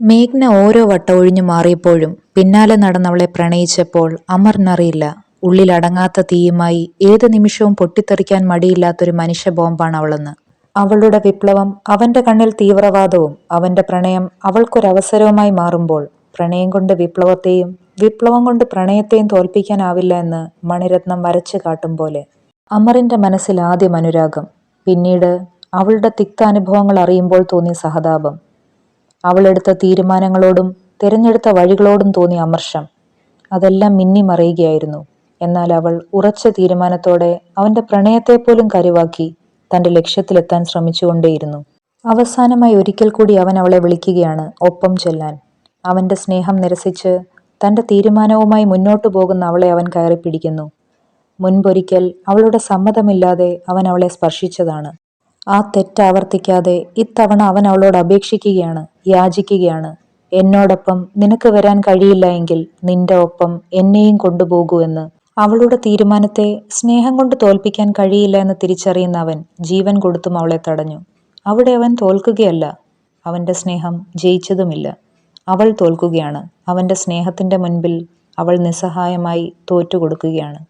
മേഘ്ന ഓരോ വട്ടം ഒഴിഞ്ഞു മാറിയപ്പോഴും പിന്നാലെ നടന്നവളെ പ്രണയിച്ചപ്പോൾ അമറിനറിയില്ല, ഉള്ളിലടങ്ങാത്ത തീയുമായി ഏത് നിമിഷവും പൊട്ടിത്തെറിക്കാൻ മടിയില്ലാത്തൊരു മനുഷ്യ ബോംബാണ് അവളെന്ന്. അവളുടെ വിപ്ലവം അവന്റെ കണ്ണിൽ തീവ്രവാദവും അവന്റെ പ്രണയം അവൾക്കൊരവസരവുമായി മാറുമ്പോൾ, പ്രണയം കൊണ്ട് വിപ്ലവത്തെയും വിപ്ലവം കൊണ്ട് പ്രണയത്തെയും തോൽപ്പിക്കാനാവില്ല എന്ന് മണിരത്നം വരച്ചു കാട്ടും പോലെ. അമറിന്റെ മനസ്സിൽ ആദ്യം അനുരാഗം, പിന്നീട് അവളുടെ തിക്താനുഭവങ്ങൾ അറിയുമ്പോൾ തോന്നിയ സഹതാപം, അവളെടുത്ത തീരുമാനങ്ങളോടും തിരഞ്ഞെടുത്ത വഴികളോടും തോന്നിയ അമർഷം, അതെല്ലാം മിന്നിമറയുകയായിരുന്നു. എന്നാൽ അവൾ ഉറച്ച തീരുമാനത്തോടെ അവന്റെ പ്രണയത്തെപ്പോലും കരുവാക്കി തന്റെ ലക്ഷ്യത്തിലെത്താൻ ശ്രമിച്ചുകൊണ്ടേയിരുന്നു. അവസാനമായി ഒരിക്കൽ കൂടി അവൻ അവളെ വിളിക്കുകയാണ് ഒപ്പം ചെല്ലാൻ. അവന്റെ സ്നേഹം നിരസിച്ച് തന്റെ തീരുമാനവുമായി മുന്നോട്ടു പോകുന്ന അവളെ അവൻ കയറിപ്പിടിക്കുന്നു. മുൻപൊരിക്കൽ അവളുടെ സമ്മതമില്ലാതെ അവൻ അവളെ സ്പർശിച്ചതാണ്. ആ തെറ്റ് ആവർത്തിക്കാതെ ഇത്തവണ അവൻ അവളോട് അപേക്ഷിക്കുകയാണ്, യാചിക്കുകയാണ്. എന്നോടൊപ്പം നിനക്ക് വരാൻ കഴിയില്ല എങ്കിൽ നിന്റെ ഒപ്പം എന്നെയും കൊണ്ടുപോകൂ എന്ന്. അവളുടെ തീരുമാനത്തെ സ്നേഹം കൊണ്ട് തോൽപ്പിക്കാൻ കഴിയില്ല എന്ന് തിരിച്ചറിയുന്ന അവൻ ജീവൻ കൊടുത്തും അവളെ തടഞ്ഞു. അവിടെ അവൻ തോൽക്കുകയല്ല, അവന്റെ സ്നേഹം ജയിച്ചതുമില്ല. അവൾ തോൽക്കുകയാണ്. അവന്റെ സ്നേഹത്തിന്റെ മുൻപിൽ അവൾ നിസ്സഹായമായി തോറ്റുകൊടുക്കുകയാണ്.